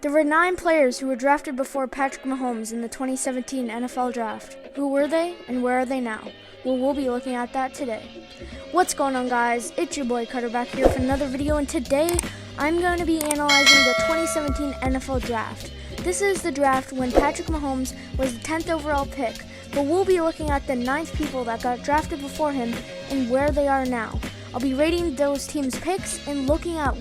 There were 9 players who were drafted before Patrick Mahomes in the 2017 NFL Draft. Who were they and where are they now? Well, we'll be looking at that today. What's going on, guys? It's your boy Cutter back here for another video, and today I'm going to be analyzing the 2017 NFL Draft. This is the draft when Patrick Mahomes was the 10th overall pick, but we'll be looking at the 9th people that got drafted before him and where they are now. I'll be rating those teams' picks and looking at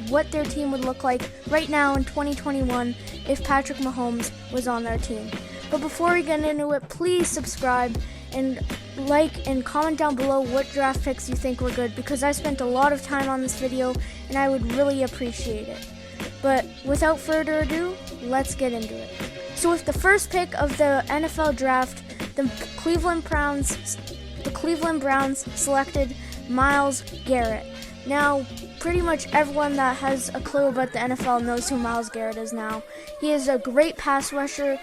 what their team would look like right now in 2021 if Patrick Mahomes was on their team. But before we get into it, please subscribe and like and comment down below what draft picks you think were good, because I spent a lot of time on this video and I would really appreciate it. But without further ado, let's get into it. So with the first pick of the NFL Draft, the Cleveland Browns selected Myles Garrett. Now, pretty much everyone that has a clue about the NFL knows who Myles Garrett is now. He is a great pass rusher.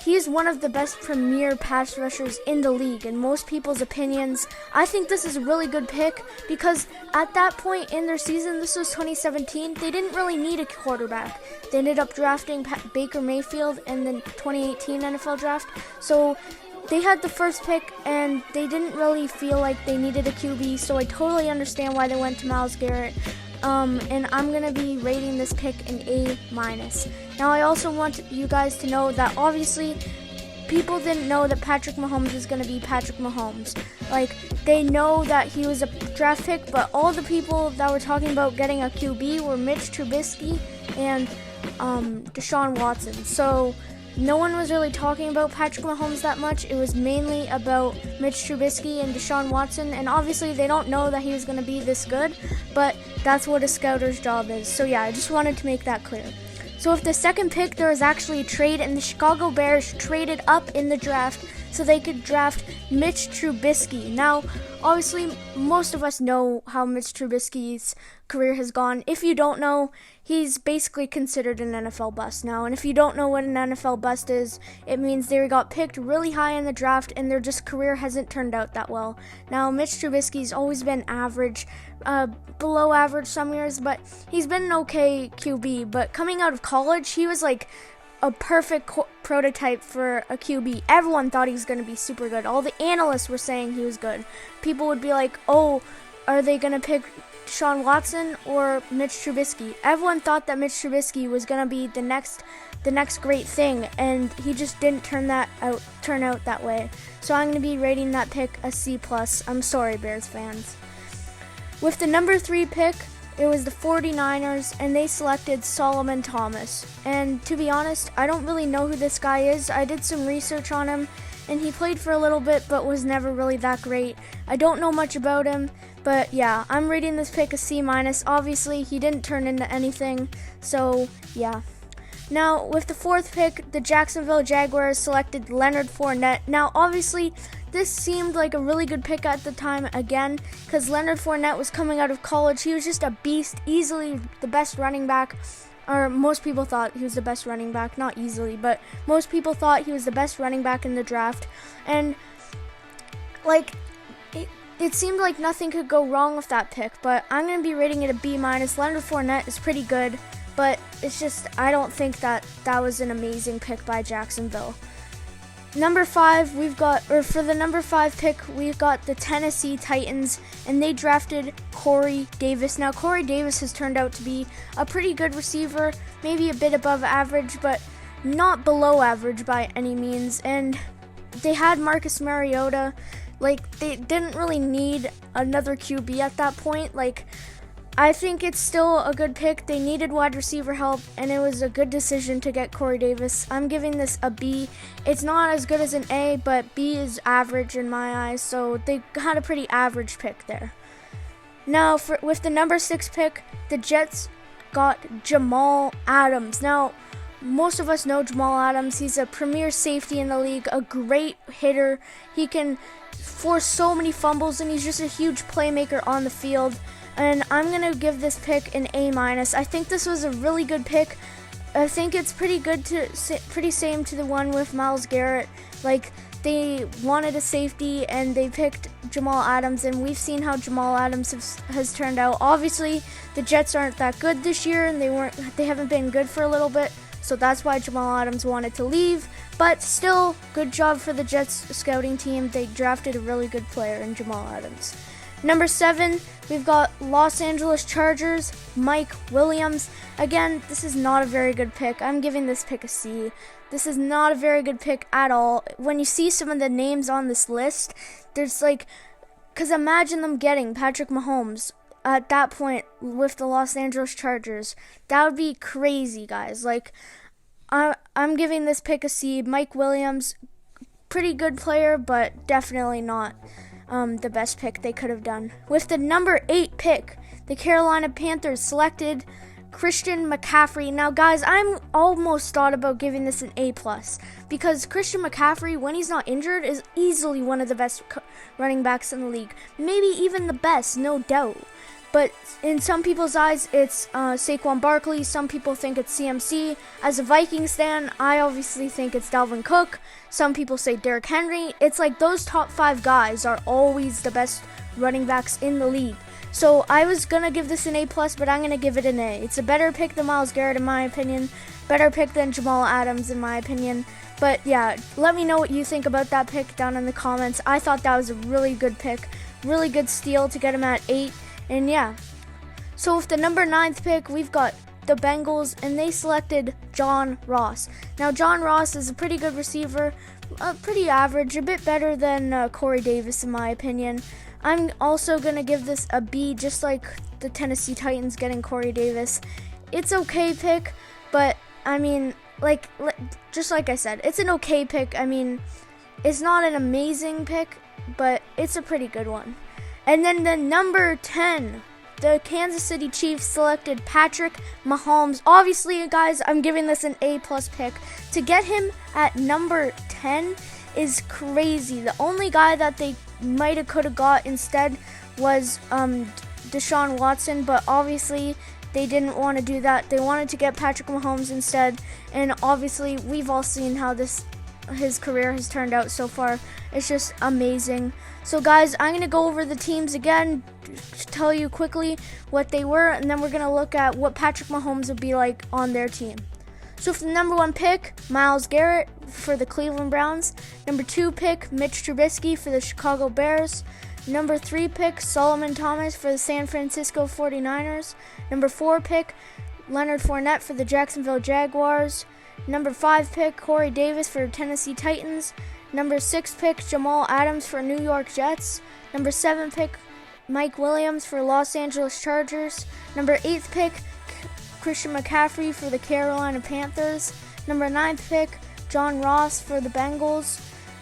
He is one of the best premier pass rushers in the league in most people's opinions. I think this is a really good pick because at that point in their season, this was 2017, they didn't really need a quarterback. They ended up drafting Baker Mayfield in the 2018 NFL Draft. So they had the first pick and they didn't really feel like they needed a QB, so I totally understand why they went to Myles Garrett. And I'm going to be rating this pick an A-. Now, I also want you guys to know that obviously people didn't know that Patrick Mahomes is going to be Patrick Mahomes. They know that he was a draft pick, but all the people that were talking about getting a QB were Mitch Trubisky and Deshaun Watson. So no one was really talking about Patrick Mahomes that much. It was mainly about Mitch Trubisky and Deshaun Watson, and obviously they don't know that he was going to be this good, but that's what a scouter's job is. So yeah, I just wanted to make that clear. So with the second pick, there was actually a trade, and the Chicago Bears traded up in the draft so they could draft Mitch Trubisky. Now, obviously, most of us know how Mitch Trubisky's career has gone. If you don't know, he's basically considered an NFL bust now. And if you don't know what an NFL bust is, it means they got picked really high in the draft and their career hasn't turned out that well. Now, Mitch Trubisky's always been average, below average some years, but he's been an okay QB. But coming out of college, he was like a perfect prototype for a QB. Everyone thought he was going to be super good. All the analysts were saying he was good. People would be like, oh, are they going to pick Deshaun Watson or Mitch Trubisky? Everyone thought that Mitch Trubisky was going to be the next great thing, and he just didn't turn out that way. So I'm going to be rating that pick a C+. I'm sorry, Bears fans. With the number 3 pick, it was the 49ers, and they selected Solomon Thomas. And to be honest, I don't really know who this guy is. I did some research on him, and he played for a little bit, but was never really that great. I don't know much about him, but yeah, I'm rating this pick a C-. Obviously, he didn't turn into anything, so yeah. Now, with the 4th pick, the Jacksonville Jaguars selected Leonard Fournette. Now, obviously, this seemed like a really good pick at the time again, because Leonard Fournette was coming out of college. He was just a beast, easily the best running back, or most people thought he was the best running back, not easily, but most people thought he was the best running back in the draft. And it seemed like nothing could go wrong with that pick, but I'm going to be rating it a B-. Leonard Fournette is pretty good, but it's just, I don't think that was an amazing pick by Jacksonville. Number 5, for the number 5 pick, we've got the Tennessee Titans, and they drafted Corey Davis. Now, Corey Davis has turned out to be a pretty good receiver, maybe a bit above average, but not below average by any means. And they had Marcus Mariota. They didn't really need another QB at that point. I think it's still a good pick. They needed wide receiver help, and it was a good decision to get Corey Davis. I'm giving this a B. It's not as good as an A, but B is average in my eyes, so they had a pretty average pick there. Now, with the number 6 pick, the Jets got Jamal Adams. Now, most of us know Jamal Adams. He's a premier safety in the league, a great hitter. He can force so many fumbles, and he's just a huge playmaker on the field. And I'm going to give this pick an A-. I think this was a really good pick. I think it's pretty good pretty same to the one with Myles Garrett. they wanted a safety and they picked Jamal Adams, and we've seen how Jamal Adams has turned out. Obviously, the Jets aren't that good this year, and they haven't been good for a little bit, so that's why Jamal Adams wanted to leave. But still, good job for the Jets scouting team. They drafted a really good player in Jamal Adams. Number 7, we've got Los Angeles Chargers, Mike Williams. Again, this is not a very good pick. I'm giving this pick a C. This is not a very good pick at all. When you see some of the names on this list, there's because imagine them getting Patrick Mahomes at that point with the Los Angeles Chargers. That would be crazy, guys. I'm giving this pick a C. Mike Williams, pretty good player, but definitely not the best pick they could have done. With the number 8 pick, the Carolina Panthers selected Christian McCaffrey. Now, guys, I'm almost thought about giving this an A+, because Christian McCaffrey, when he's not injured, is easily one of the best running backs in the league. Maybe even the best, no doubt. But in some people's eyes, it's Saquon Barkley. Some people think it's CMC. As a Vikings fan, I obviously think it's Dalvin Cook. Some people say Derrick Henry. It's like those top 5 guys are always the best running backs in the league. So I was going to give this an A+, but I'm going to give it an A. It's a better pick than Myles Garrett, in my opinion. Better pick than Jamal Adams, in my opinion. But yeah, let me know what you think about that pick down in the comments. I thought that was a really good pick. Really good steal to get him at 8. And yeah, so with the number 9th pick, we've got the Bengals, and they selected John Ross. Now, John Ross is a pretty good receiver, pretty average, a bit better than Corey Davis, in my opinion. I'm also going to give this a B, just like the Tennessee Titans getting Corey Davis. It's okay pick, but I mean, just like I said, it's an okay pick. I mean, it's not an amazing pick, but it's a pretty good one. And then the number 10, the Kansas City Chiefs selected Patrick Mahomes. Obviously, guys, I'm giving this an A+ pick. To get him at number 10 is crazy. The only guy that they could have got instead was Deshaun Watson, but obviously they didn't want to do that. They wanted to get Patrick Mahomes instead, and obviously we've all seen how his career has turned out so far. It's just amazing. So guys, I'm going to go over the teams again, tell you quickly what they were, and then we're going to look at what Patrick Mahomes would be like on their team. So for the number 1 pick, Myles Garrett for the Cleveland Browns. Number 2 pick, Mitch Trubisky for the Chicago Bears. Number 3 pick, Solomon Thomas for the San Francisco 49ers. Number 4 pick, Leonard Fournette for the Jacksonville Jaguars. Number 5 pick, Corey Davis for Tennessee Titans. Number 6 pick, Jamal Adams for New York Jets. Number 7 pick, Mike Williams for Los Angeles Chargers. Number 8 pick, Christian McCaffrey for the Carolina Panthers. Number 9th pick, John Ross for the Bengals.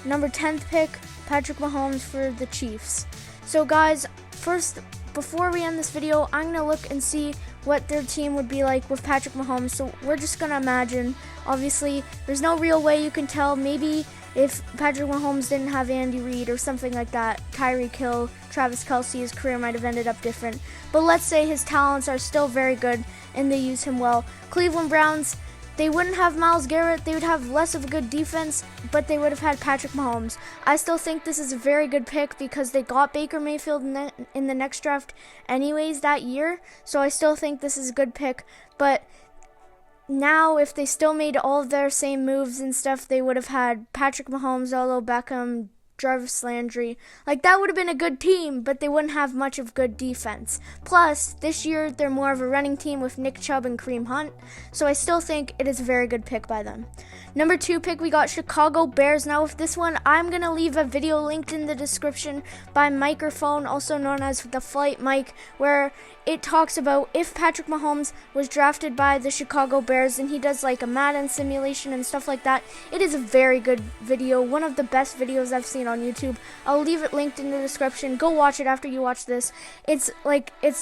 Number 10th pick, Patrick Mahomes for the Chiefs. So guys, first, before we end this video, I'm going to look and see what their team would be like with Patrick Mahomes. So we're just going to imagine. Obviously, there's no real way you can tell. Maybe if Patrick Mahomes didn't have Andy Reid or something like that, Tyreek Hill, Travis Kelce, his career might have ended up different. But let's say his talents are still very good and they use him well. Cleveland Browns, they wouldn't have Myles Garrett. They would have less of a good defense, but they would have had Patrick Mahomes. I still think this is a very good pick because they got Baker Mayfield in the next draft anyways that year. So I still think this is a good pick. But now, if they still made all of their same moves and stuff, they would have had Patrick Mahomes, Odell Beckham, Jarvis Landry. That would have been a good team, but they wouldn't have much of good defense. Plus, this year, they're more of a running team with Nick Chubb and Kareem Hunt, so I still think it is a very good pick by them. Number 2 pick, we got Chicago Bears. Now, with this one, I'm going to leave a video linked in the description by Microphone, also known as the Flight Mic, where it talks about if Patrick Mahomes was drafted by the Chicago Bears, and he does a Madden simulation and stuff like that. It is a very good video, one of the best videos I've seen on YouTube. I'll leave it linked in the description. Go watch it after you watch this. It's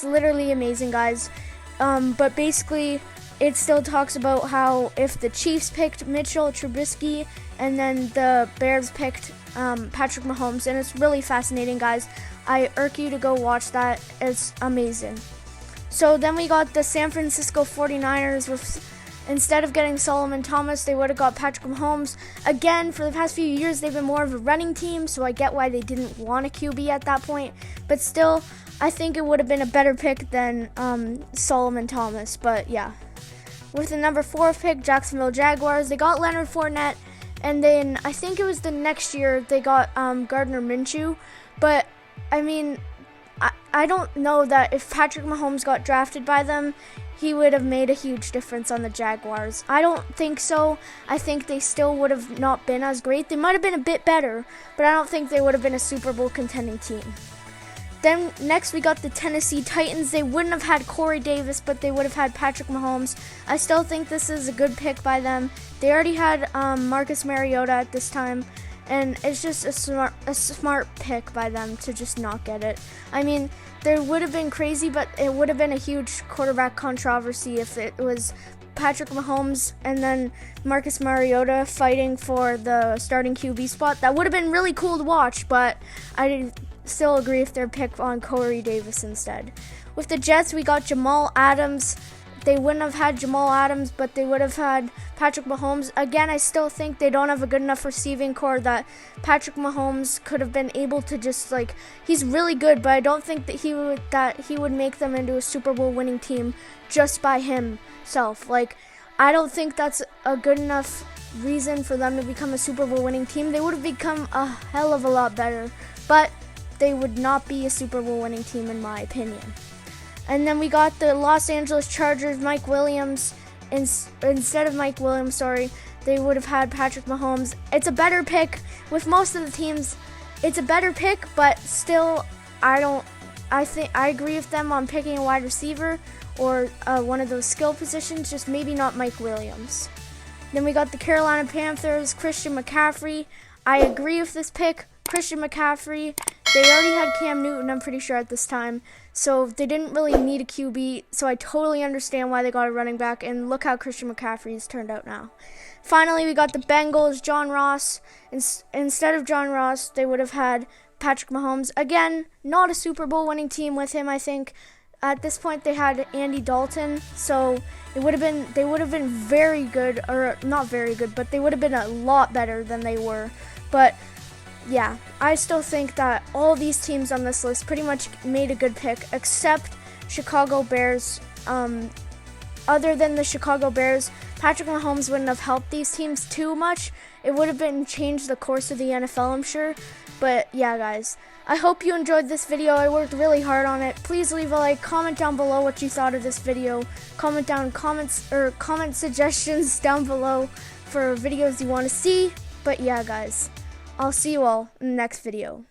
literally amazing, guys. But basically, it still talks about how if the Chiefs picked Mitchell Trubisky and then the Bears picked Patrick Mahomes, and it's really fascinating, guys. I urge you to go watch that. It's amazing. So then we got the San Francisco 49ers Instead of getting Solomon Thomas, they would have got Patrick Mahomes. Again, for the past few years, they've been more of a running team, so I get why they didn't want a QB at that point. But still, I think it would have been a better pick than Solomon Thomas. But yeah. With the number 4 pick, Jacksonville Jaguars, they got Leonard Fournette. And then I think it was the next year they got Gardner Minshew. But, I mean, I don't know that if Patrick Mahomes got drafted by them, he would have made a huge difference on the Jaguars. I don't think so. I think they still would have not been as great. They might have been a bit better, but I don't think they would have been a Super Bowl contending team. Then next we got the Tennessee Titans. They wouldn't have had Corey Davis, but they would have had Patrick Mahomes. I still think this is a good pick by them. They already had Marcus Mariota at this time, and it's just a smart pick by them to just not get it. I mean, there would have been crazy, but it would have been a huge quarterback controversy if it was Patrick Mahomes and then Marcus Mariota fighting for the starting QB spot. That would have been really cool to watch, but I still agree if they're picked on Corey Davis instead. With the Jets, we got Jamal Adams. They wouldn't have had Jamal Adams, but they would have had Patrick Mahomes. Again, I still think they don't have a good enough receiving core that Patrick Mahomes could have been able to just he's really good, but I don't think that he would make them into a Super Bowl winning team just by himself. I don't think that's a good enough reason for them to become a Super Bowl winning team. They would have become a hell of a lot better, but they would not be a Super Bowl winning team in my opinion. And then we got the Los Angeles Chargers, Mike Williams. Instead of Mike Williams, they would have had Patrick Mahomes. It's a better pick. With most of the teams, it's a better pick, but still, I agree with them on picking a wide receiver or one of those skill positions, just maybe not Mike Williams. Then we got the Carolina Panthers, Christian McCaffrey. I agree with this pick. Christian McCaffrey, they already had Cam Newton, I'm pretty sure, at this time. So they didn't really need a QB. So I totally understand why they got a running back. And look how Christian McCaffrey has turned out now. Finally, we got the Bengals, John Ross. Instead of John Ross, they would have had Patrick Mahomes. Again, not a Super Bowl winning team with him, I think. At this point, they had Andy Dalton. So they would have been very good, or not very good, but they would have been a lot better than they were. But yeah, I still think that all these teams on this list pretty much made a good pick, except Chicago Bears. Other than the Chicago Bears, Patrick Mahomes wouldn't have helped these teams too much. It would have been changed the course of the NFL, I'm sure. But yeah, guys, I hope you enjoyed this video. I worked really hard on it. Please leave a like, comment down below what you thought of this video. Comment suggestions down below for videos you want to see. But yeah, guys, I'll see you all in the next video.